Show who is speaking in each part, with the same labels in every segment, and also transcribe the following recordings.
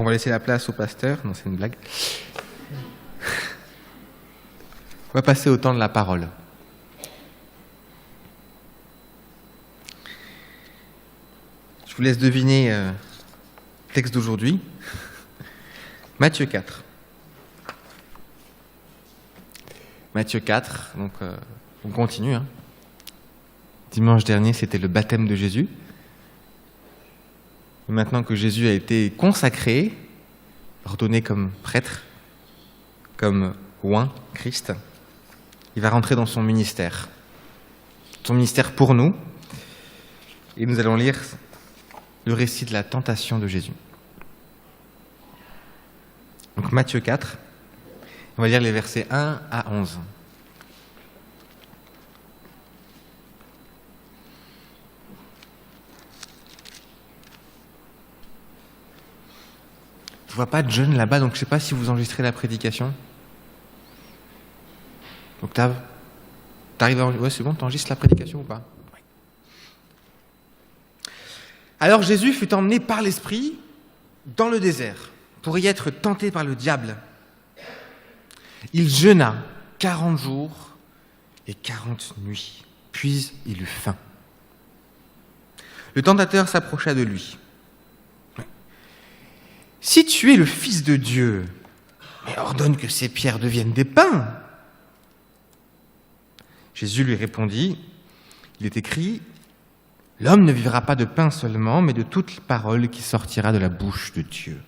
Speaker 1: va laisser la place au pasteur. Non, c'est une blague. On va passer au temps de la parole. Je vous laisse deviner le texte d'aujourd'hui. Matthieu 4. Matthieu 4, donc on continue. Dimanche dernier, c'était le baptême de Jésus. Et maintenant que Jésus a été consacré, ordonné comme prêtre, comme oint, Christ, il va rentrer dans son ministère. Son ministère pour nous. Et nous allons lire le récit de la tentation de Jésus. Donc Matthieu 4, on va lire les versets 1 à 11. Je vois pas de jeunes là-bas, donc je ne sais pas si vous enregistrez la prédication. Octave, t'arrives à... Ouais, c'est bon, t'enregistres la prédication ou pas? Oui. Alors Jésus fut emmené par l'Esprit dans le désert pour y être tenté par le diable. Il jeûna 40 jours et 40 nuits, puis il eut faim. Le tentateur s'approcha de lui. « Si tu es le Fils de Dieu, mais ordonne que ces pierres deviennent des pains. » Jésus lui répondit, « Il est écrit, l'homme ne vivra pas de pain seulement, mais de toute parole qui sortira de la bouche de Dieu. »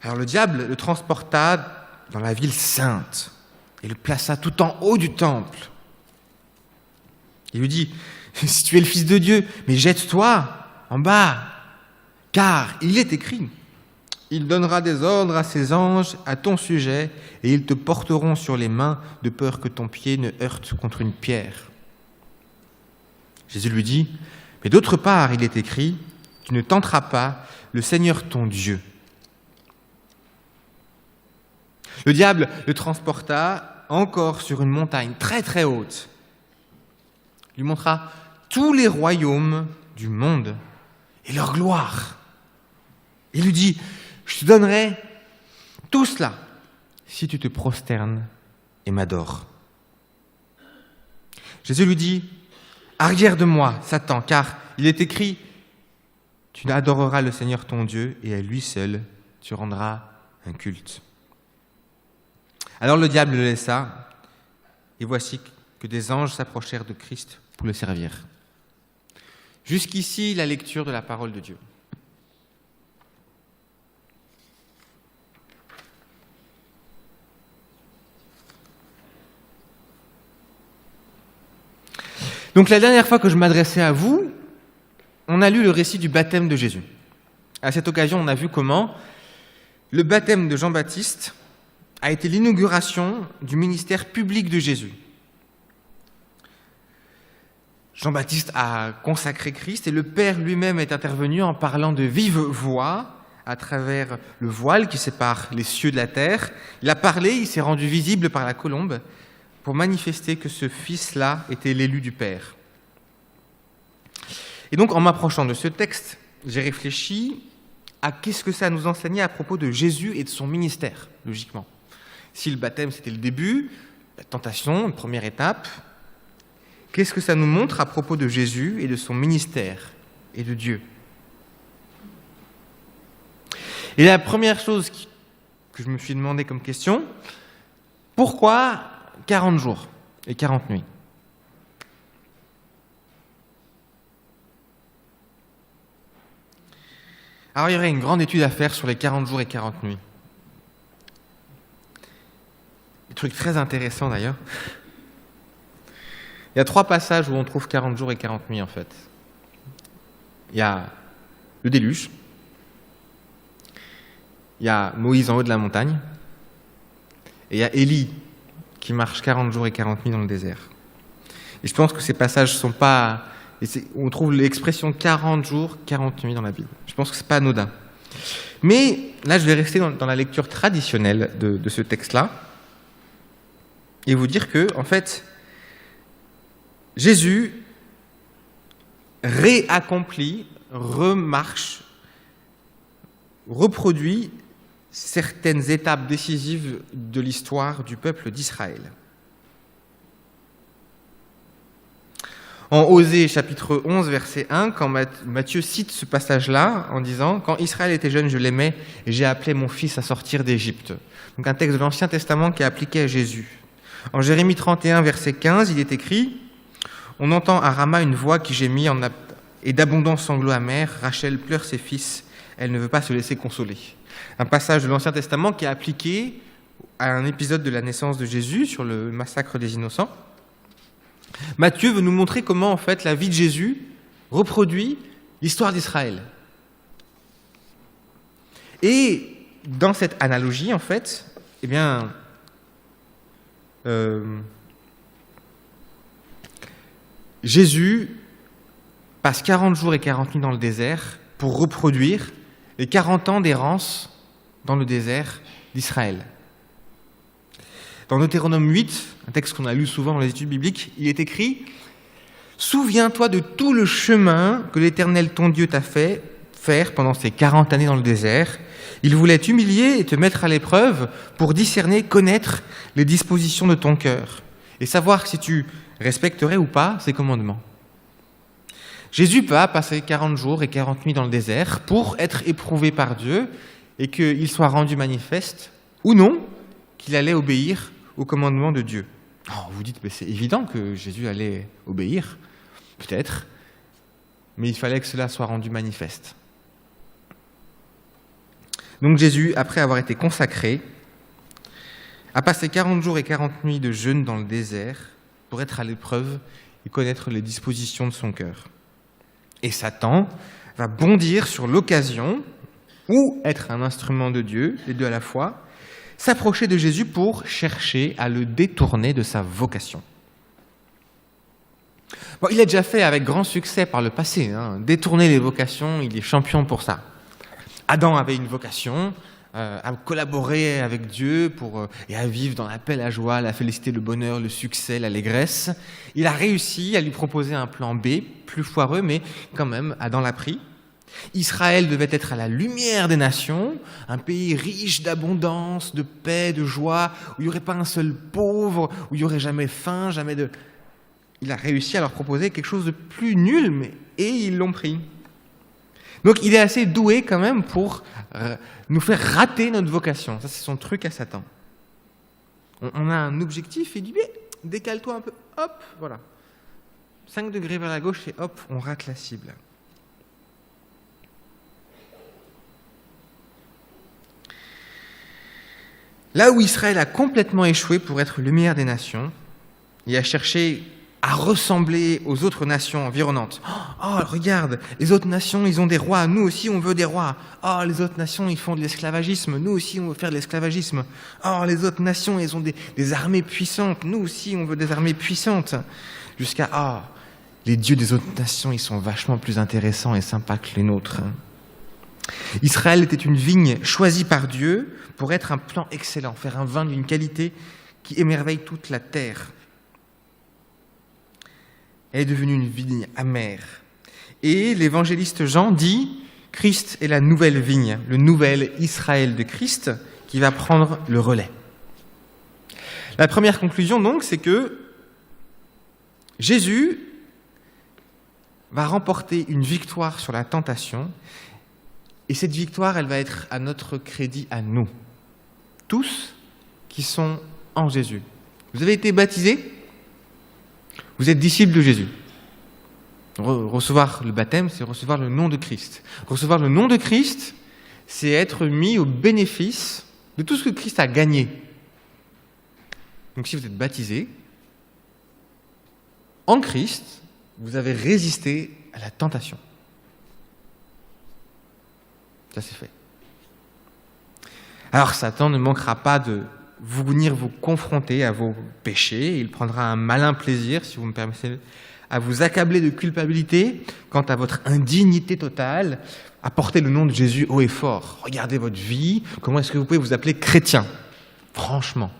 Speaker 1: Alors le diable le transporta dans la ville sainte et le plaça tout en haut du temple. Il lui dit, « Si tu es le Fils de Dieu, mais jette-toi en bas, car il est écrit, il donnera des ordres à ses anges à ton sujet et ils te porteront sur les mains de peur que ton pied ne heurte contre une pierre. » Jésus lui dit, « Mais d'autre part, il est écrit, tu ne tenteras pas le Seigneur ton Dieu. » Le diable le transporta encore sur une montagne très très haute. Il lui montra tous les royaumes du monde et leur gloire. Il lui dit, « Je te donnerai tout cela si tu te prosternes et m'adores. » Jésus lui dit, « Arrière de moi, Satan, car il est écrit, tu adoreras le Seigneur ton Dieu et à lui seul tu rendras un culte. » Alors le diable le laissa, et voici que des anges s'approchèrent de Christ pour le servir. Jusqu'ici, la lecture de la parole de Dieu. Donc la dernière fois que je m'adressais à vous, on a lu le récit du baptême de Jésus. À cette occasion, on a vu comment le baptême de Jean-Baptiste a été l'inauguration du ministère public de Jésus. Jean-Baptiste a consacré Christ et le Père lui-même est intervenu en parlant de vive voix à travers le voile qui sépare les cieux de la terre. Il a parlé, il s'est rendu visible par la colombe pour manifester que ce Fils-là était l'élu du Père. Et donc, en m'approchant de ce texte, j'ai réfléchi à qu'est-ce que ça nous enseignait à propos de Jésus et de son ministère, logiquement. Si le baptême, c'était le début, la tentation, une première étape, qu'est-ce que ça nous montre à propos de Jésus et de son ministère et de Dieu? Et la première chose que je me suis demandé comme question, pourquoi 40 jours et 40 nuits? Alors il y aurait une grande étude à faire sur les 40 jours et 40 nuits. Des trucs très intéressants d'ailleurs. Il y a 3 passages où on trouve 40 jours et 40 nuits en fait. Il y a le déluge, il y a Moïse en haut de la montagne, et il y a Élie qui marche 40 jours et 40 nuits dans le désert. Et je pense que ces passages sont pas... on trouve l'expression 40 jours, 40 nuits dans la Bible. Je pense que c'est pas anodin. Mais là, je vais rester dans la lecture traditionnelle de ce texte-là et vous dire que, en fait, Jésus réaccomplit, remarche reproduit certaines étapes décisives de l'histoire du peuple d'Israël. En Osée chapitre 11, verset 1, quand Matthieu cite ce passage-là en disant « Quand Israël était jeune, je l'aimais et j'ai appelé mon fils à sortir d'Égypte ». Donc un texte de l'Ancien Testament qui est appliqué à Jésus. En Jérémie 31, verset 15, il est écrit « On entend à Rama une voix qui gémit et d'abondants sanglots amers. Rachel pleure ses fils, elle ne veut pas se laisser consoler. » Un passage de l'Ancien Testament qui est appliqué à un épisode de la naissance de Jésus sur le massacre des innocents. Matthieu veut nous montrer comment, en fait, la vie de Jésus reproduit l'histoire d'Israël. Et dans cette analogie, en fait, eh bien, Jésus passe 40 jours et 40 nuits dans le désert pour reproduire les 40 ans d'errance dans le désert d'Israël. Dans Deutéronome 8, un texte qu'on a lu souvent dans les études bibliques, il est écrit « Souviens-toi de tout le chemin que l'Éternel ton Dieu t'a fait faire pendant ces 40 années dans le désert. Il voulait t'humilier et te mettre à l'épreuve pour discerner, connaître les dispositions de ton cœur et savoir si tu respecterais ou pas ses commandements. » Jésus va passer 40 jours et 40 nuits dans le désert pour être éprouvé par Dieu et qu'il soit rendu manifeste, ou non, qu'il allait obéir au commandement de Dieu. Oh, vous dites, mais c'est évident que Jésus allait obéir, peut-être, mais il fallait que cela soit rendu manifeste. Donc Jésus, après avoir été consacré, a passé 40 jours et 40 nuits de jeûne dans le désert pour être à l'épreuve et connaître les dispositions de son cœur. Et Satan va bondir sur l'occasion, ou être un instrument de Dieu, les deux à la fois, s'approcher de Jésus pour chercher à le détourner de sa vocation. Bon, il l'a déjà fait avec grand succès par le passé. Détourner les vocations, il est champion pour ça. Adam avait une vocation à collaborer avec Dieu et à vivre dans la paix, la joie, la félicité, le bonheur, le succès, l'allégresse. Il a réussi à lui proposer un plan B, plus foireux, mais quand même, Adam l'a pris. Israël devait être à la lumière des nations, un pays riche d'abondance, de paix, de joie, où il n'y aurait pas un seul pauvre, où il n'y aurait jamais faim, jamais de... Il a réussi à leur proposer quelque chose de plus nul, et ils l'ont pris. Donc il est assez doué quand même pour nous faire rater notre vocation. Ça, c'est son truc à Satan. On a un objectif, il dit, décale-toi un peu, hop, voilà. 5 degrés vers la gauche et hop, on rate la cible. Là où Israël a complètement échoué pour être lumière des nations, il a cherché à ressembler aux autres nations environnantes. Oh, regarde, les autres nations, ils ont des rois, nous aussi on veut des rois. Oh, les autres nations, ils font de l'esclavagisme, nous aussi on veut faire de l'esclavagisme. Oh, les autres nations, ils ont des armées puissantes, nous aussi on veut des armées puissantes. Jusqu'à, les dieux des autres nations, ils sont vachement plus intéressants et sympas que les nôtres. Israël était une vigne choisie par Dieu pour être un plant excellent, faire un vin d'une qualité qui émerveille toute la terre. Elle est devenue une vigne amère. Et l'évangéliste Jean dit « Christ est la nouvelle vigne, le nouvel Israël de Christ qui va prendre le relais. » La première conclusion donc, c'est que Jésus va remporter une victoire sur la tentation. Et cette victoire, elle va être à notre crédit, à nous, tous qui sont en Jésus. Vous avez été baptisés, vous êtes disciples de Jésus. Recevoir le baptême, c'est recevoir le nom de Christ. Recevoir le nom de Christ, c'est être mis au bénéfice de tout ce que Christ a gagné. Donc si vous êtes baptisés, en Christ, vous avez résisté à la tentation. Ça, c'est fait. Alors, Satan ne manquera pas de venir vous confronter à vos péchés. Il prendra un malin plaisir, si vous me permettez, à vous accabler de culpabilité quant à votre indignité totale, à porter le nom de Jésus haut et fort. Regardez votre vie. Comment est-ce que vous pouvez vous appeler chrétien ? Franchement.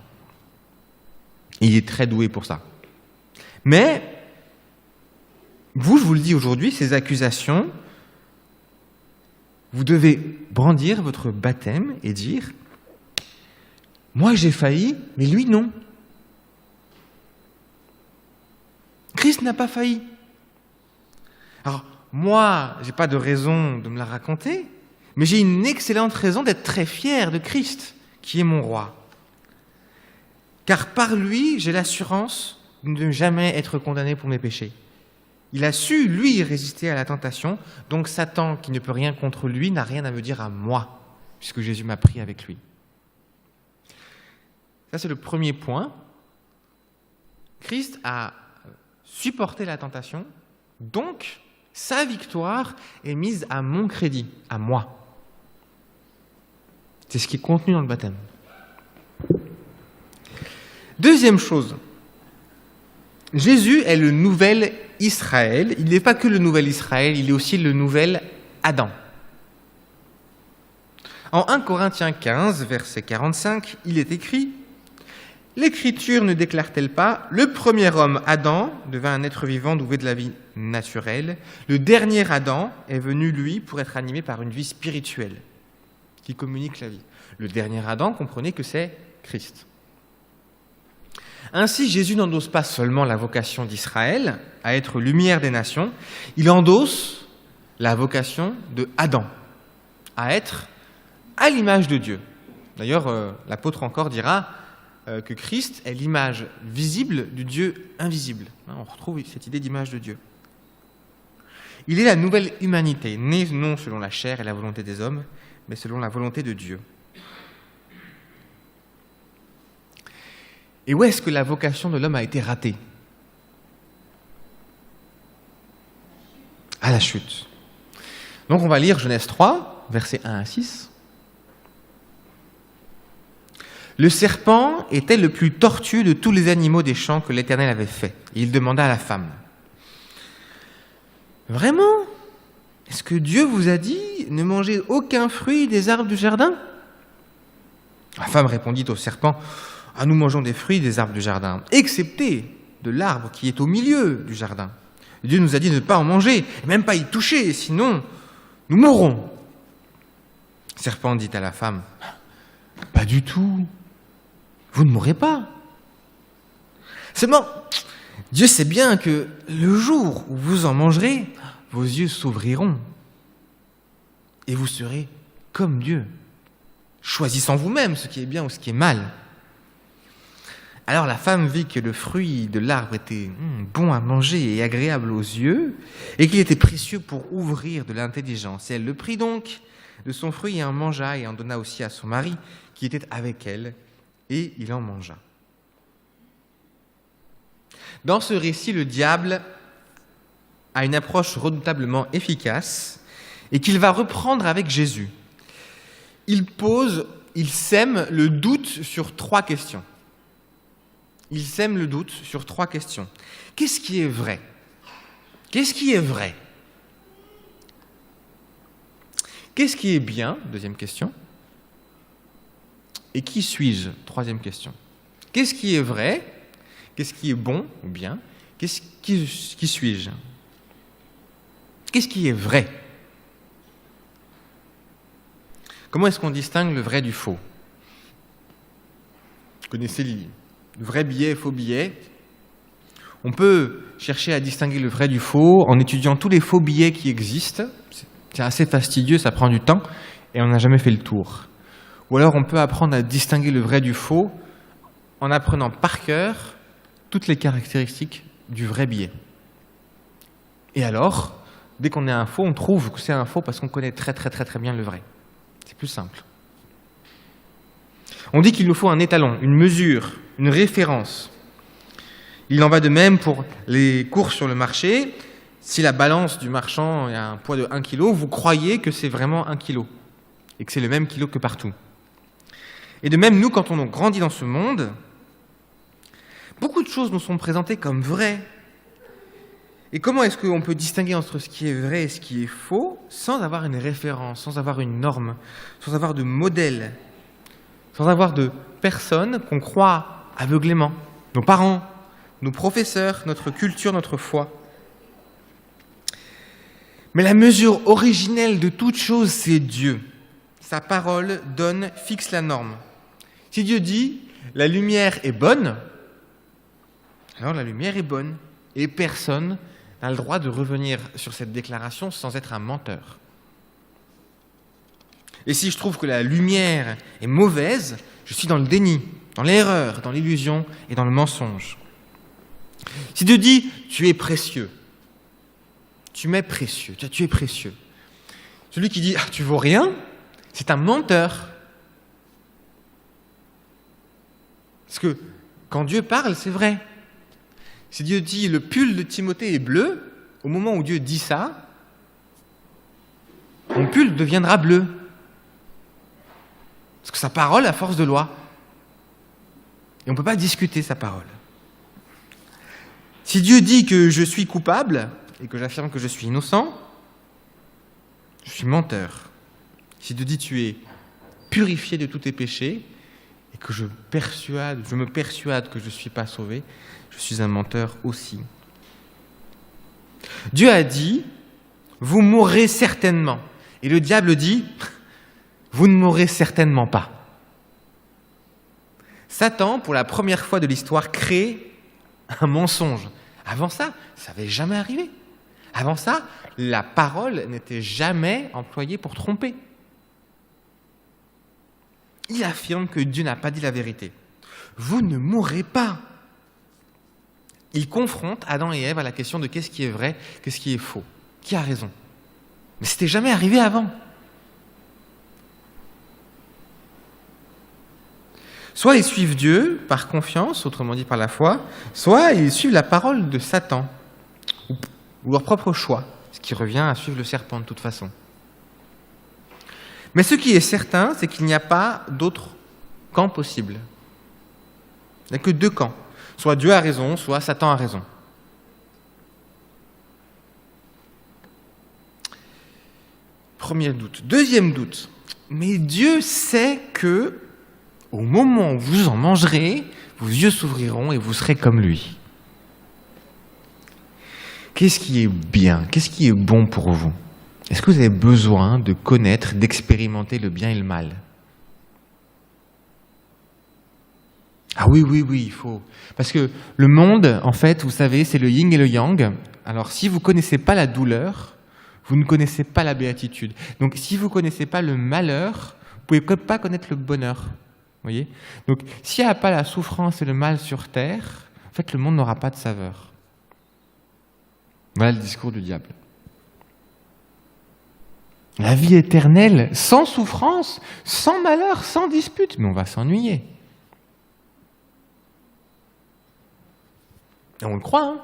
Speaker 1: Il est très doué pour ça. Mais, je vous le dis aujourd'hui, ces accusations, vous devez brandir votre baptême et dire « Moi j'ai failli, mais lui non. » Christ n'a pas failli. Alors, moi, je n'ai pas de raison de me la raconter, mais j'ai une excellente raison d'être très fier de Christ, qui est mon roi. Car par lui, j'ai l'assurance de ne jamais être condamné pour mes péchés. Il a su, lui, résister à la tentation, donc Satan, qui ne peut rien contre lui, n'a rien à me dire à moi, puisque Jésus m'a pris avec lui. Ça, c'est le premier point. Christ a supporté la tentation, donc sa victoire est mise à mon crédit, à moi. C'est ce qui est contenu dans le baptême. Deuxième chose, Jésus est le nouvel Israël. Il n'est pas que le nouvel Israël, il est aussi le nouvel Adam. En 1 Corinthiens 15, verset 45, il est écrit « L'Écriture ne déclare-t-elle pas « Le premier homme, Adam, devint un être vivant doué de la vie naturelle. Le dernier Adam est venu, lui, pour être animé par une vie spirituelle qui communique la vie. » Le dernier Adam, comprenez que c'est Christ. Ainsi, Jésus n'endosse pas seulement la vocation d'Israël à être lumière des nations, il endosse la vocation de Adam à être à l'image de Dieu. D'ailleurs, l'apôtre encore dira que Christ est l'image visible du Dieu invisible. On retrouve cette idée d'image de Dieu. Il est la nouvelle humanité, née non selon la chair et la volonté des hommes, mais selon la volonté de Dieu. Et où est-ce que la vocation de l'homme a été ratée ? À la chute. Donc on va lire Genèse 3, versets 1 à 6. Le serpent était le plus tortueux de tous les animaux des champs que l'Éternel avait fait. Et il demanda à la femme, « Vraiment ? Est-ce que Dieu vous a dit ne mangez aucun fruit des arbres du jardin ?» La femme répondit au serpent, « Ah, nous mangeons des fruits des arbres du jardin, excepté de l'arbre qui est au milieu du jardin. Dieu nous a dit de ne pas en manger, et même pas y toucher, sinon nous mourrons. » Le serpent dit à la femme, « Pas du tout. Vous ne mourrez pas. Seulement, Dieu sait bien que le jour où vous en mangerez, vos yeux s'ouvriront et vous serez comme Dieu, choisissant vous-même ce qui est bien ou ce qui est mal. » Alors la femme vit que le fruit de l'arbre était bon à manger et agréable aux yeux, et qu'il était précieux pour ouvrir de l'intelligence. Et elle le prit donc de son fruit et en mangea, et en donna aussi à son mari qui était avec elle, et il en mangea. Dans ce récit, le diable a une approche redoutablement efficace et qu'il va reprendre avec Jésus. Il sème le doute sur trois questions. Il sème le doute sur trois questions. Qu'est-ce qui est vrai ? Qu'est-ce qui est vrai ? Qu'est-ce qui est bien ? Deuxième question. Et qui suis-je ? Troisième question. Qu'est-ce qui est vrai ? Qu'est-ce qui est bon ou bien ? Qui suis-je ? Qu'est-ce qui est vrai ? Comment est-ce qu'on distingue le vrai du faux ? Vous connaissez le vrai billet et faux billet. On peut chercher à distinguer le vrai du faux en étudiant tous les faux billets qui existent. C'est assez fastidieux, ça prend du temps et on n'a jamais fait le tour. Ou alors on peut apprendre à distinguer le vrai du faux en apprenant par cœur toutes les caractéristiques du vrai billet. Et alors, dès qu'on est un faux, on trouve que c'est un faux parce qu'on connaît très bien le vrai. C'est plus simple. On dit qu'il nous faut un étalon, une mesure, une référence. Il en va de même pour les courses sur le marché. Si la balance du marchand a un poids de 1 kg, vous croyez que c'est vraiment 1 kg et que c'est le même kilo que partout. Et de même, nous, quand on grandit dans ce monde, beaucoup de choses nous sont présentées comme vraies. Et comment est-ce qu'on peut distinguer entre ce qui est vrai et ce qui est faux sans avoir une référence, sans avoir une norme, sans avoir de modèle, sans avoir de personnes qu'on croit aveuglément, nos parents, nos professeurs, notre culture, notre foi. Mais la mesure originelle de toute chose, c'est Dieu. Sa parole fixe la norme. Si Dieu dit « la lumière est bonne », alors la lumière est bonne. Et personne n'a le droit de revenir sur cette déclaration sans être un menteur. Et si je trouve que la lumière est mauvaise, je suis dans le déni, dans l'erreur, dans l'illusion et dans le mensonge. Si Dieu dit « tu es précieux », tu m'es précieux, tu es précieux. Celui qui dit « tu vaux rien », c'est un menteur. Parce que quand Dieu parle, c'est vrai. Si Dieu dit « le pull de Timothée est bleu », au moment où Dieu dit ça, mon pull deviendra bleu. Parce que sa parole a force de loi. Et on ne peut pas discuter sa parole. Si Dieu dit que je suis coupable et que j'affirme que je suis innocent, je suis menteur. Si Dieu dit tu es purifié de tous tes péchés et que je me persuade que je ne suis pas sauvé, je suis un menteur aussi. Dieu a dit vous mourrez certainement. Et le diable dit vous ne mourrez certainement pas. Satan, pour la première fois de l'histoire, crée un mensonge. Avant ça, ça n'avait jamais arrivé. Avant ça, la parole n'était jamais employée pour tromper. Il affirme que Dieu n'a pas dit la vérité. Vous ne mourrez pas. Il confronte Adam et Ève à la question de qu'est-ce qui est vrai, qu'est-ce qui est faux, qui a raison. Mais ce n'était jamais arrivé avant. Soit ils suivent Dieu par confiance, autrement dit par la foi, soit ils suivent la parole de Satan, ou leur propre choix, ce qui revient à suivre le serpent de toute façon. Mais ce qui est certain, c'est qu'il n'y a pas d'autre camp possible. Il n'y a que deux camps. Soit Dieu a raison, soit Satan a raison. Premier doute. Deuxième doute. Mais Dieu sait que, au moment où vous en mangerez, vos yeux s'ouvriront et vous serez comme lui. Qu'est-ce qui est bien? Qu'est-ce qui est bon pour vous? Est-ce que vous avez besoin de connaître, d'expérimenter le bien et le mal? Ah oui, il faut. Parce que le monde, en fait, vous savez, c'est le yin et le yang. Alors, si vous ne connaissez pas la douleur, vous ne connaissez pas la béatitude. Donc, si vous ne connaissez pas le malheur, vous ne pouvez pas connaître le bonheur. Vous voyez? Donc, s'il n'y a pas la souffrance et le mal sur terre, en fait, le monde n'aura pas de saveur. Voilà le discours du diable. La vie éternelle, sans souffrance, sans malheur, sans dispute, mais on va s'ennuyer. Et on le croit, hein?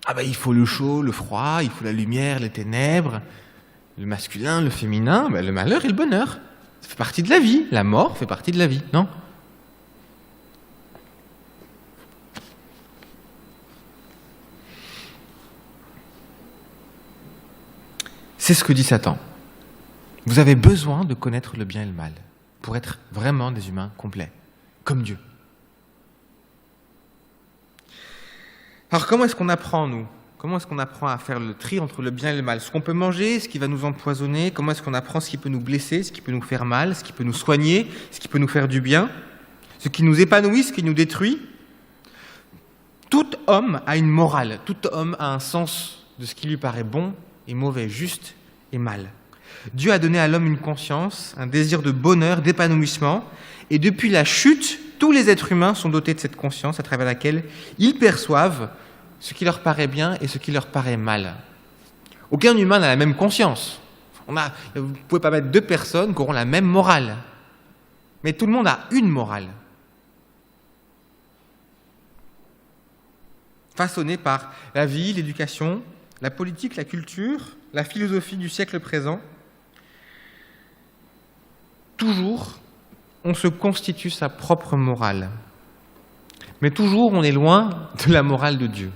Speaker 1: Ah ben il faut le chaud, le froid, il faut la lumière, les ténèbres, le masculin, le féminin, ben, le malheur et le bonheur. Ça fait partie de la vie, la mort fait partie de la vie, non? C'est ce que dit Satan. Vous avez besoin de connaître le bien et le mal pour être vraiment des humains complets, comme Dieu. Alors comment est-ce qu'on apprend, nous? Comment est-ce qu'on apprend à faire le tri entre le bien et le mal? Ce qu'on peut manger, ce qui va nous empoisonner, comment est-ce qu'on apprend ce qui peut nous blesser, ce qui peut nous faire mal, ce qui peut nous soigner, ce qui peut nous faire du bien, ce qui nous épanouit, ce qui nous détruit? Tout homme a une morale, tout homme a un sens de ce qui lui paraît bon et mauvais, juste et mal. Dieu a donné à l'homme une conscience, un désir de bonheur, d'épanouissement, et depuis la chute, tous les êtres humains sont dotés de cette conscience à travers laquelle ils perçoivent ce qui leur paraît bien et ce qui leur paraît mal. Aucun humain n'a la même conscience. Vous ne pouvez pas mettre deux personnes qui auront la même morale. Mais tout le monde a une morale. Façonnée par la vie, l'éducation, la politique, la culture, la philosophie du siècle présent. Toujours, on se constitue sa propre morale. Mais toujours, on est loin de la morale de Dieu.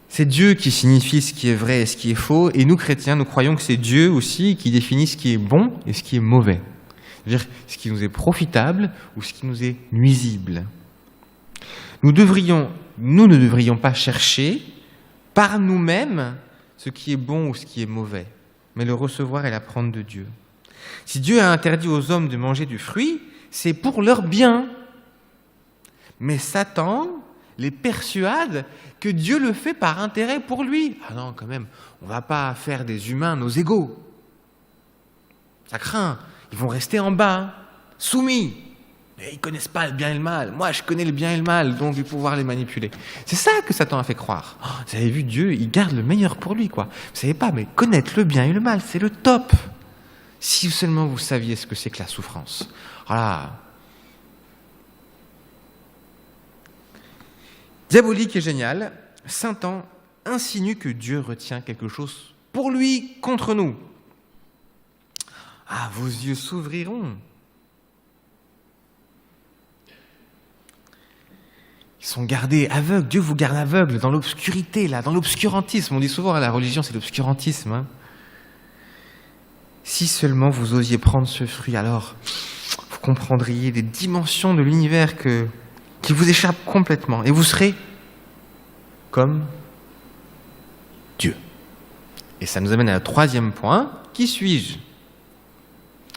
Speaker 1: C'est Dieu qui signifie ce qui est vrai et ce qui est faux, et nous, chrétiens, nous croyons que c'est Dieu aussi qui définit ce qui est bon et ce qui est mauvais. C'est-à-dire ce qui nous est profitable ou ce qui nous est nuisible. Nous ne devrions pas chercher par nous-mêmes ce qui est bon ou ce qui est mauvais, mais le recevoir et l'apprendre de Dieu. Si Dieu a interdit aux hommes de manger du fruit, c'est pour leur bien. Mais Satan les persuade que Dieu le fait par intérêt pour lui. Ah non, quand même, on ne va pas faire des humains nos égaux. Ça craint, ils vont rester en bas, soumis. Mais ils ne connaissent pas le bien et le mal. Moi, je connais le bien et le mal, donc je vais pouvoir les manipuler. C'est ça que Satan a fait croire. Oh, vous avez vu, Dieu, il garde le meilleur pour lui, quoi. Vous ne savez pas, mais connaître le bien et le mal, c'est le top. Si seulement vous saviez ce que c'est que la souffrance. Voilà. Diabolique et génial, Satan insinue que Dieu retient quelque chose pour lui contre nous. Ah, vos yeux s'ouvriront. Ils sont gardés aveugles. Dieu vous garde aveugle dans l'obscurité, là, dans l'obscurantisme. On dit souvent, la religion, c'est l'obscurantisme. Hein. Si seulement vous osiez prendre ce fruit, alors vous comprendriez des dimensions de l'univers qui vous échappent complètement. Et vous serez comme Dieu. Et ça nous amène à un troisième point. Qui suis-je ?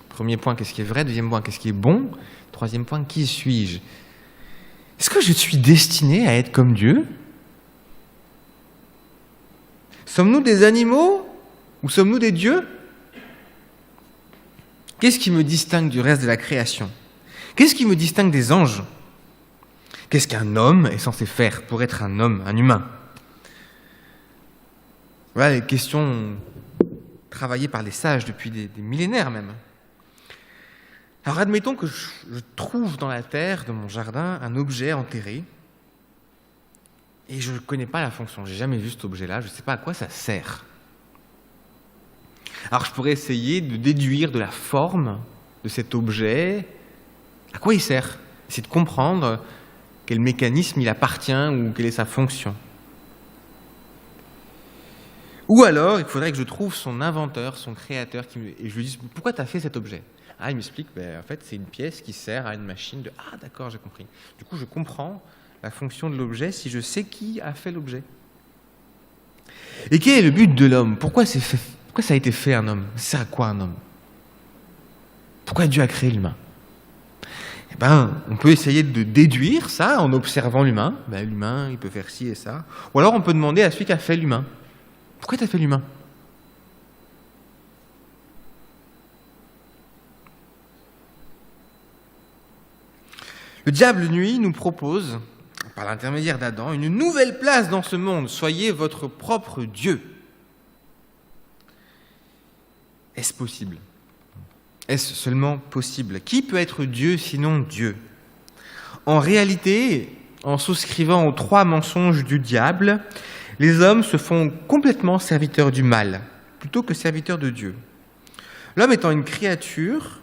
Speaker 1: Premier point, qu'est-ce qui est vrai ? Deuxième point, qu'est-ce qui est bon ? Troisième point, qui suis-je ? Est-ce que je suis destiné à être comme Dieu ? Sommes-nous des animaux ou sommes-nous des dieux ? Qu'est-ce qui me distingue du reste de la création ? Qu'est-ce qui me distingue des anges ? Qu'est-ce qu'un homme est censé faire pour être un homme, un humain ? Voilà les questions travaillées par les sages depuis des millénaires même. Alors admettons que je trouve dans la terre de mon jardin un objet enterré et je ne connais pas la fonction, je n'ai jamais vu cet objet-là, je ne sais pas à quoi ça sert. Alors je pourrais essayer de déduire de la forme de cet objet à quoi il sert, essayer de comprendre quel mécanisme il appartient ou quelle est sa fonction. Ou alors, il faudrait que je trouve son inventeur, son créateur, et je lui dise « Pourquoi tu as fait cet objet ?» Ah, il m'explique en fait, c'est une pièce qui sert à une machine de... Ah, d'accord, j'ai compris. Du coup, je comprends la fonction de l'objet si je sais qui a fait l'objet. Et quel est le but de l'homme ? Pourquoi ça a été fait un homme ? Ça sert à quoi un homme ? Pourquoi Dieu a créé l'humain ? On peut essayer de déduire ça en observant l'humain. L'humain, il peut faire ci et ça. Ou alors on peut demander à celui qui a fait l'humain. Pourquoi tu as fait l'humain ? Le diable, nuit, nous propose, par l'intermédiaire d'Adam, une nouvelle place dans ce monde. Soyez votre propre Dieu. Est-ce possible ? Est-ce seulement possible ? Qui peut être Dieu sinon Dieu ? En réalité, en souscrivant aux 3 mensonges du diable, les hommes se font complètement serviteurs du mal, plutôt que serviteurs de Dieu. L'homme étant une créature,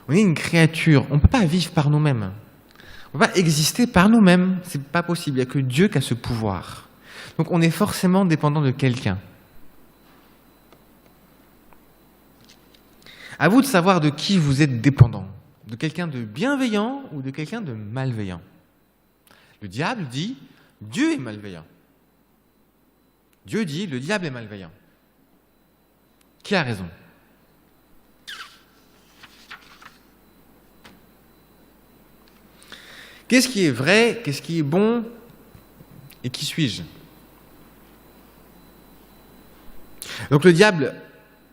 Speaker 1: on ne peut pas vivre par nous-mêmes. On ne peut pas exister par nous-mêmes, c'est pas possible, il n'y a que Dieu qui a ce pouvoir. Donc on est forcément dépendant de quelqu'un. À vous de savoir de qui vous êtes dépendant, de quelqu'un de bienveillant ou de quelqu'un de malveillant. Le diable dit, Dieu est malveillant. Dieu dit, le diable est malveillant. Qui a raison ? Qu'est-ce qui est vrai ? Qu'est-ce qui est bon ? Et qui suis-je ? Donc le diable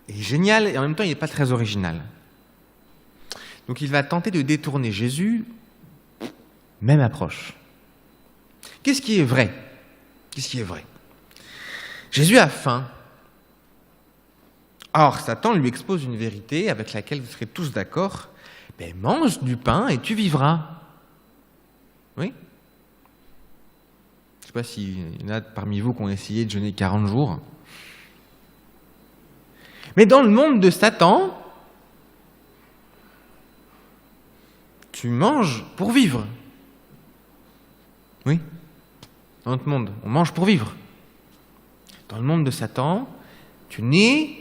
Speaker 1: est génial et en même temps il n'est pas très original. Donc il va tenter de détourner Jésus, même approche. Qu'est-ce qui est vrai ? Qu'est-ce qui est vrai ? Jésus a faim. Or, Satan lui expose une vérité avec laquelle vous serez tous d'accord. Mange du pain et tu vivras. Oui ? Je ne sais pas s'il y en a parmi vous qui ont essayé de jeûner 40 jours. Mais dans le monde de Satan, tu manges pour vivre. Oui ? Dans notre monde, on mange pour vivre. Dans le monde de Satan, tu nais,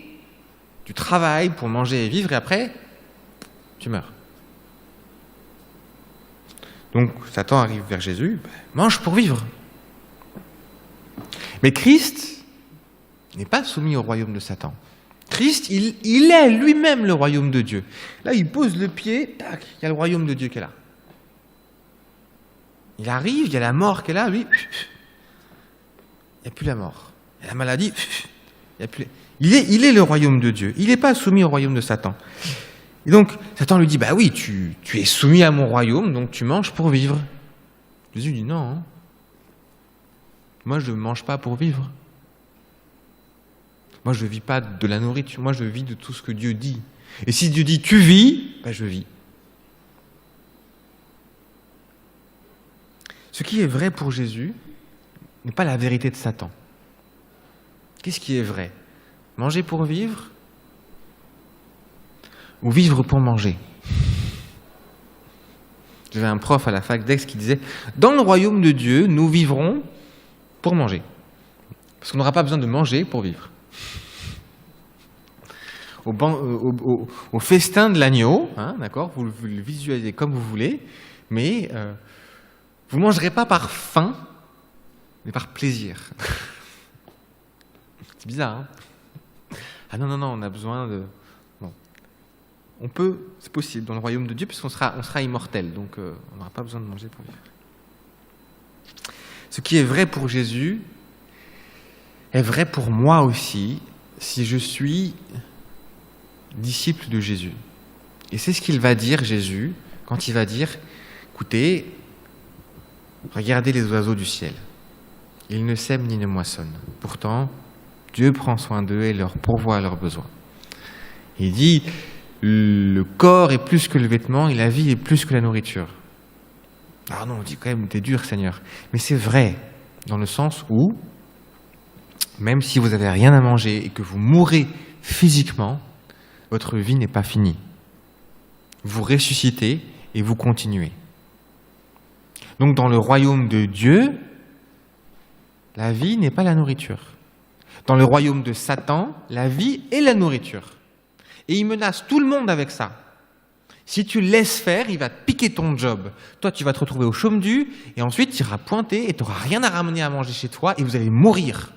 Speaker 1: tu travailles pour manger et vivre, et après, tu meurs. Donc, Satan arrive vers Jésus, mange pour vivre. Mais Christ n'est pas soumis au royaume de Satan. Christ, il est lui-même le royaume de Dieu. Là, il pose le pied, tac, il y a le royaume de Dieu qui est là. Il arrive, il y a la mort qui est là, lui, il n'y a plus la mort. Il y a la maladie, il n'y a plus... Il est le royaume de Dieu. Il n'est pas soumis au royaume de Satan. Et donc, Satan lui dit, bah oui, tu es soumis à mon royaume, donc tu manges pour vivre. Jésus dit, non, hein. Moi, je ne mange pas pour vivre. Moi, je ne vis pas de la nourriture. Moi, je vis de tout ce que Dieu dit. Et si Dieu dit, tu vis, ben je vis. Ce qui est vrai pour Jésus n'est pas la vérité de Satan. Qu'est-ce qui est vrai? Manger pour vivre ou vivre pour manger? J'avais un prof à la fac d'Aix qui disait « Dans le royaume de Dieu, nous vivrons pour manger. Parce qu'on n'aura pas besoin de manger pour vivre. » Au festin de l'agneau, hein, d'accord, vous le visualisez comme vous voulez, mais vous ne mangerez pas par faim, mais par plaisir. C'est bizarre, hein? Ah non, on a besoin de... Bon. On peut, c'est possible, dans le royaume de Dieu, puisqu'on sera immortel, donc on n'aura pas besoin de manger pour vivre. Ce qui est vrai pour Jésus est vrai pour moi aussi, si je suis disciple de Jésus. Et c'est ce qu'il va dire, Jésus, quand il va dire, écoutez, regardez les oiseaux du ciel. Ils ne sèment ni ne moissonnent. Pourtant, Dieu prend soin d'eux et leur pourvoit à leurs besoins. Il dit, le corps est plus que le vêtement et la vie est plus que la nourriture. Ah non, on dit quand même, t'es dur, Seigneur. Mais c'est vrai, dans le sens où, même si vous n'avez rien à manger et que vous mourrez physiquement, votre vie n'est pas finie. Vous ressuscitez et vous continuez. Donc dans le royaume de Dieu, la vie n'est pas la nourriture. Dans le royaume de Satan, la vie est la nourriture. Et il menace tout le monde avec ça. Si tu le laisses faire, il va te piquer ton job. Toi, tu vas te retrouver au chômage et ensuite, tu iras pointer et tu n'auras rien à ramener à manger chez toi et vous allez mourir.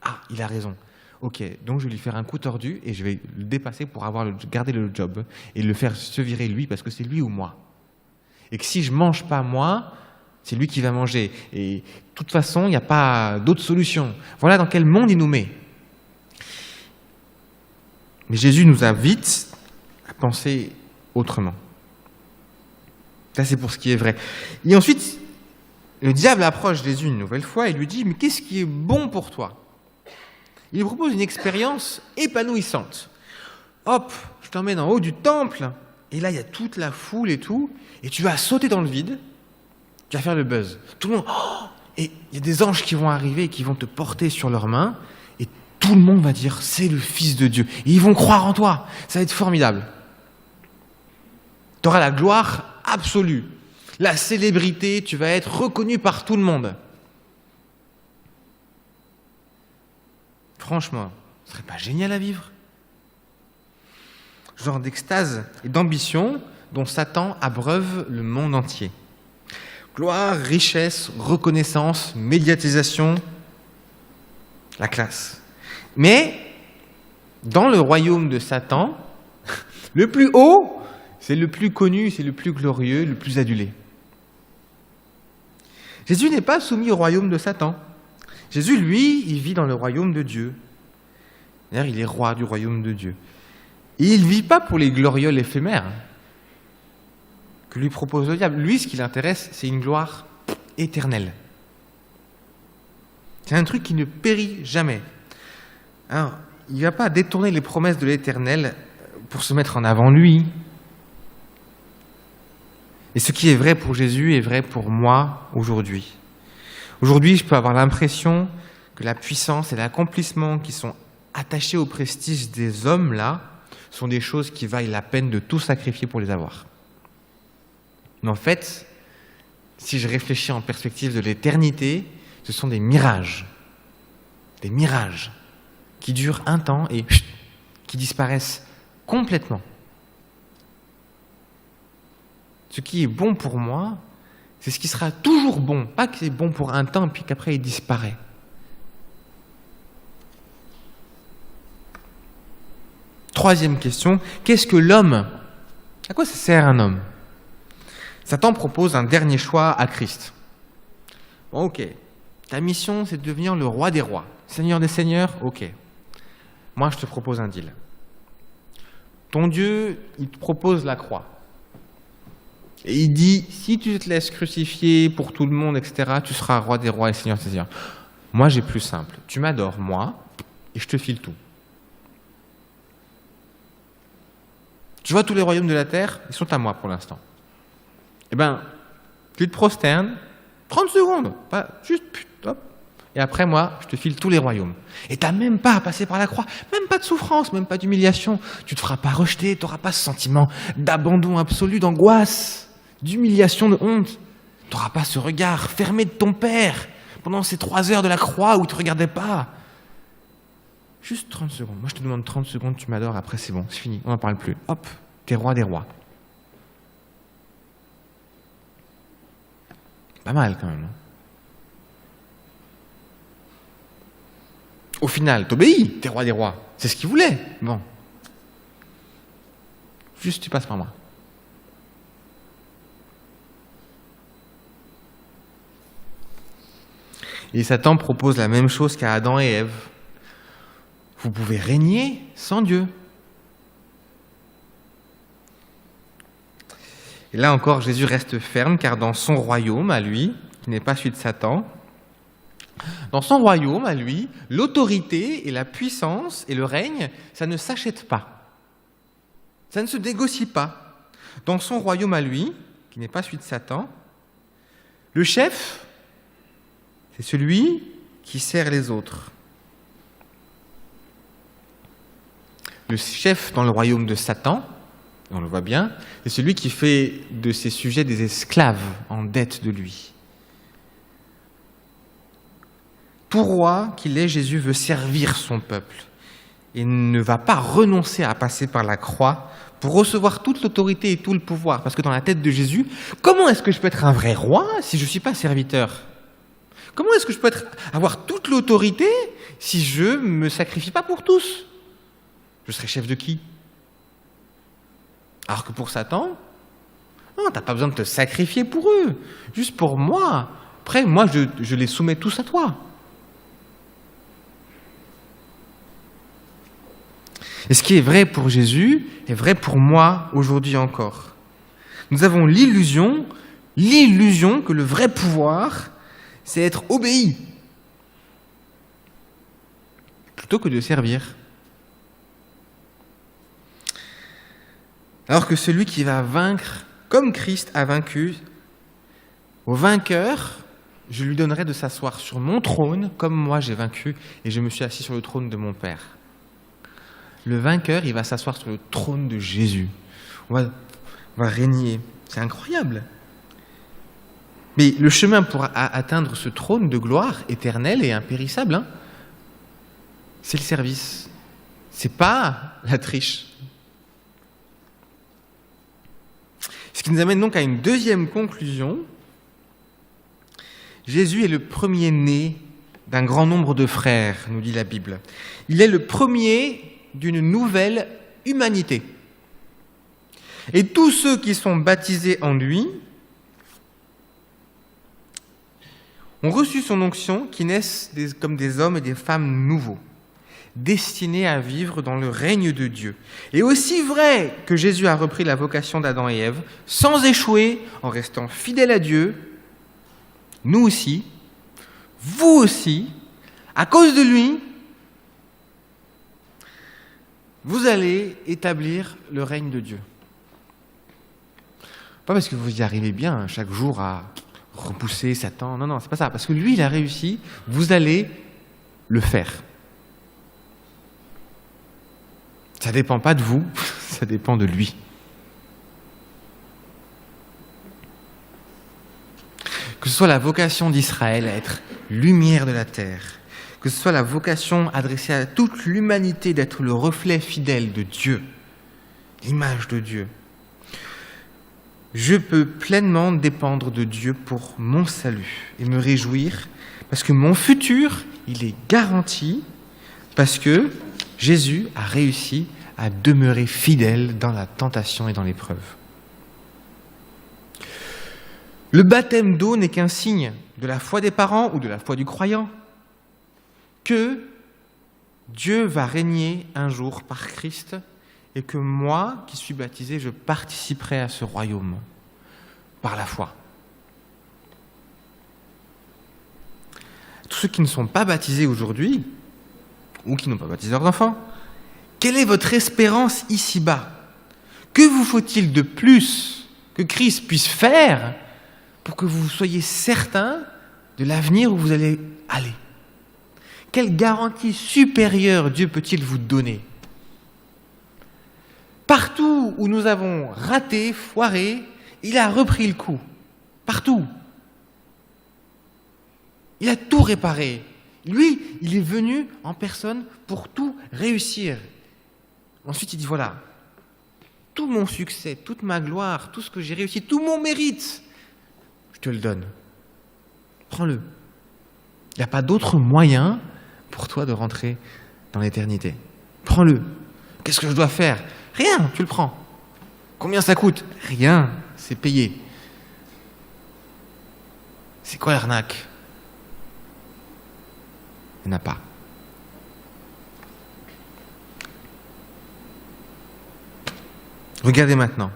Speaker 1: Ah, il a raison. Ok, donc je vais lui faire un coup tordu et je vais le dépasser pour garder le job et le faire se virer lui parce que c'est lui ou moi. Et que si je ne mange pas moi, c'est lui qui va manger. Et de toute façon, il n'y a pas d'autre solution. Voilà dans quel monde il nous met. Mais Jésus nous invite à penser autrement. Ça, c'est pour ce qui est vrai. Et ensuite, le diable approche Jésus une nouvelle fois et lui dit « Mais qu'est-ce qui est bon pour toi ?» Il lui propose une expérience épanouissante. Hop, je t'emmène en haut du temple, et là, il y a toute la foule et tout, et tu vas sauter dans le vide, tu vas faire le buzz. Tout le monde, oh, et il y a des anges qui vont arriver et qui vont te porter sur leurs mains, et tout le monde va dire, c'est le Fils de Dieu. Et ils vont croire en toi. Ça va être formidable. Tu auras la gloire absolue. La célébrité, tu vas être reconnu par tout le monde. Franchement, ce ne serait pas génial à vivre? Genre d'extase et d'ambition dont Satan abreuve le monde entier. Gloire, richesse, reconnaissance, médiatisation, la classe. Mais, dans le royaume de Satan, le plus haut, c'est le plus connu, c'est le plus glorieux, le plus adulé. Jésus n'est pas soumis au royaume de Satan. Jésus, lui, il vit dans le royaume de Dieu. D'ailleurs, il est roi du royaume de Dieu. Et il ne vit pas pour les glorioles éphémères que lui propose le diable. Lui, ce qui l'intéresse, c'est une gloire éternelle. C'est un truc qui ne périt jamais. Alors, il ne va pas détourner les promesses de l'Éternel pour se mettre en avant lui. Et ce qui est vrai pour Jésus est vrai pour moi aujourd'hui. Aujourd'hui, je peux avoir l'impression que la puissance et l'accomplissement qui sont attachés au prestige des hommes, là, sont des choses qui valent la peine de tout sacrifier pour les avoir. Mais en fait, si je réfléchis en perspective de l'éternité, ce sont des mirages qui durent un temps et qui disparaissent complètement. Ce qui est bon pour moi, c'est ce qui sera toujours bon, pas que c'est bon pour un temps et puis qu'après il disparaît. troisième question, qu'est-ce que l'homme? À quoi ça sert un homme? Satan propose un dernier choix à Christ. Bon, ok, ta mission c'est de devenir le roi des rois, Seigneur des seigneurs, ok. Moi je te propose un deal. Ton Dieu, il te propose la croix. Et il dit, si tu te laisses crucifier pour tout le monde, etc., tu seras roi des rois et Seigneur des seigneurs. Moi j'ai plus simple, tu m'adores moi, et je te file tout. Tu vois tous les royaumes de la terre, ils sont à moi pour l'instant. Eh bien, tu te prosternes, 30 secondes, pas juste, hop, et après moi, je te file tous les royaumes. Et tu n'as même pas à passer par la croix, même pas de souffrance, même pas d'humiliation. Tu ne te feras pas rejeter, tu n'auras pas ce sentiment d'abandon absolu, d'angoisse, d'humiliation, de honte. Tu n'auras pas ce regard fermé de ton père pendant ces 3 heures de la croix où il ne te regardait pas. Juste 30 secondes. Moi, je te demande 30 secondes, tu m'adores, après c'est bon, c'est fini, on n'en parle plus. Hop, t'es roi des rois. Pas mal quand même. Au final, t'obéis, t'es roi des rois. C'est ce qu'il voulait. Bon. Juste tu passes par moi. Et Satan propose la même chose qu'à Adam et Ève. Vous pouvez régner sans Dieu. Et là encore, Jésus reste ferme, car dans son royaume, à lui, qui n'est pas celui de Satan, dans son royaume, à lui, l'autorité et la puissance et le règne, ça ne s'achète pas. Ça ne se négocie pas. Dans son royaume à lui, qui n'est pas celui de Satan, le chef, c'est celui qui sert les autres. Le chef dans le royaume de Satan, on le voit bien, c'est celui qui fait de ses sujets des esclaves en dette de lui. Tout roi qu'il est, Jésus veut servir son peuple et ne va pas renoncer à passer par la croix pour recevoir toute l'autorité et tout le pouvoir. Parce que dans la tête de Jésus, comment est-ce que je peux être un vrai roi si je ne suis pas serviteur? Comment est-ce que je peux avoir toute l'autorité si je ne me sacrifie pas pour tous? Je serai chef de qui? Alors que pour Satan, non, tu n'as pas besoin de te sacrifier pour eux, juste pour moi. Après, moi, je les soumets tous à toi. Et ce qui est vrai pour Jésus est vrai pour moi aujourd'hui encore. Nous avons l'illusion que le vrai pouvoir, c'est être obéi, plutôt que de servir. Alors que celui qui va vaincre, comme Christ a vaincu, au vainqueur, je lui donnerai de s'asseoir sur mon trône, comme moi j'ai vaincu, et je me suis assis sur le trône de mon Père. Le vainqueur, il va s'asseoir sur le trône de Jésus. On va régner. C'est incroyable. Mais le chemin pour atteindre ce trône de gloire éternelle et impérissable, c'est le service. C'est pas la triche. Ce qui nous amène donc à une deuxième conclusion. Jésus est le premier-né d'un grand nombre de frères, nous dit la Bible. Il est le premier d'une nouvelle humanité. Et tous ceux qui sont baptisés en lui ont reçu son onction, qui naissent comme des hommes et des femmes nouveaux, destinés à vivre dans le règne de Dieu. Et aussi vrai que Jésus a repris la vocation d'Adam et Ève, sans échouer, en restant fidèle à Dieu, nous aussi, vous aussi, à cause de lui, vous allez établir le règne de Dieu. Pas parce que vous y arrivez bien chaque jour à repousser Satan, non, c'est pas ça. Parce que lui, il a réussi, vous allez le faire. Ça ne dépend pas de vous, ça dépend de lui. Que ce soit la vocation d'Israël à être lumière de la terre, que ce soit la vocation adressée à toute l'humanité d'être le reflet fidèle de Dieu, l'image de Dieu. Je peux pleinement dépendre de Dieu pour mon salut et me réjouir parce que mon futur, il est garanti parce que Jésus a réussi à demeurer fidèle dans la tentation et dans l'épreuve. Le baptême d'eau n'est qu'un signe de la foi des parents ou de la foi du croyant que Dieu va régner un jour par Christ et que moi, qui suis baptisé, je participerai à ce royaume par la foi. Tous ceux qui ne sont pas baptisés aujourd'hui, ou qui n'ont pas baptisé leurs enfants, quelle est votre espérance ici-bas? Que vous faut-il de plus que Christ puisse faire pour que vous soyez certain de l'avenir où vous allez aller? Quelle garantie supérieure Dieu peut-il vous donner? Partout où nous avons raté, foiré, il a repris le coup. Partout. Il a tout réparé. Lui, il est venu en personne pour tout réussir. Ensuite, il dit, voilà, tout mon succès, toute ma gloire, tout ce que j'ai réussi, tout mon mérite, je te le donne. Prends-le. Il n'y a pas d'autre moyen pour toi de rentrer dans l'éternité. Prends-le. Qu'est-ce que je dois faire? Rien, tu le prends. Combien ça coûte? Rien, c'est payé. C'est quoi l'arnaque? Il n'y en a pas. Regardez maintenant.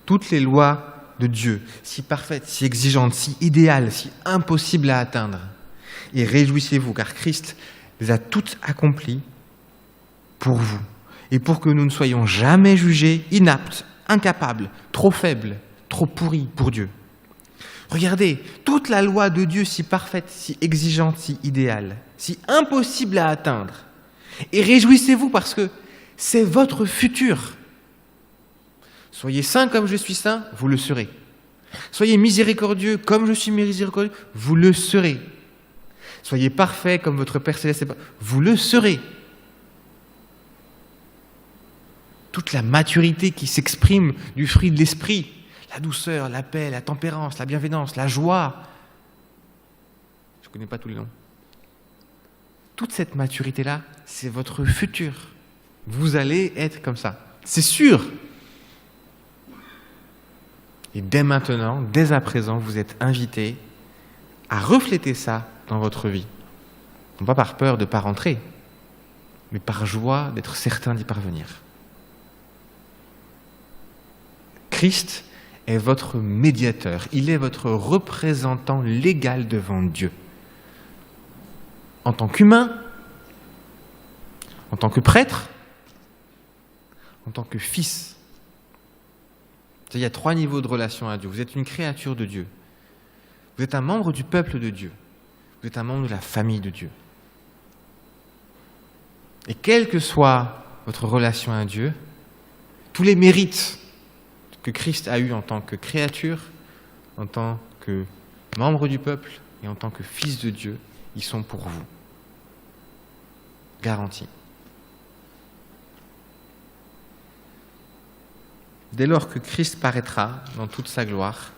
Speaker 1: Toutes les lois de Dieu, si parfaites, si exigeantes, si idéales, si impossibles à atteindre. Et réjouissez-vous, car Christ les a toutes accomplies pour vous. Et pour que nous ne soyons jamais jugés inaptes, incapables, trop faibles, trop pourris pour Dieu. Regardez, toute la loi de Dieu si parfaite, si exigeante, si idéale, si impossible à atteindre. Et réjouissez-vous parce que c'est votre futur. Soyez saints comme je suis saint, vous le serez. Soyez miséricordieux comme je suis miséricordieux, vous le serez. Soyez parfaits comme votre Père Céleste est parfait, vous le serez. Toute la maturité qui s'exprime du fruit de l'esprit, la douceur, la paix, la tempérance, la bienveillance, la joie. Je ne connais pas tous les noms. Toute cette maturité-là, c'est votre futur. Vous allez être comme ça. C'est sûr. Et dès maintenant, dès à présent, vous êtes invités à refléter ça dans votre vie. Non pas par peur de ne pas rentrer, mais par joie d'être certain d'y parvenir. Christ est votre médiateur, il est votre représentant légal devant Dieu. En tant qu'humain, en tant que prêtre, en tant que fils. Il y a 3 niveaux de relation à Dieu. Vous êtes une créature de Dieu. Vous êtes un membre du peuple de Dieu. Vous êtes un membre de la famille de Dieu. Et quelle que soit votre relation à Dieu, tous les mérites que Christ a eu en tant que créature, en tant que membre du peuple et en tant que fils de Dieu, ils sont pour vous. Garantis. Dès lors que Christ paraîtra dans toute sa gloire,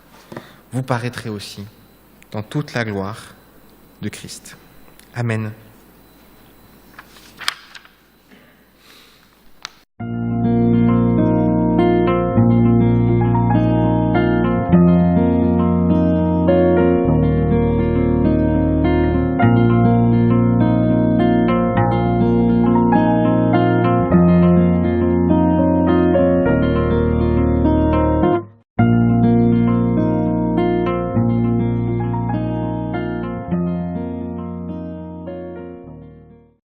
Speaker 1: vous paraîtrez aussi dans toute la gloire de Christ. Amen.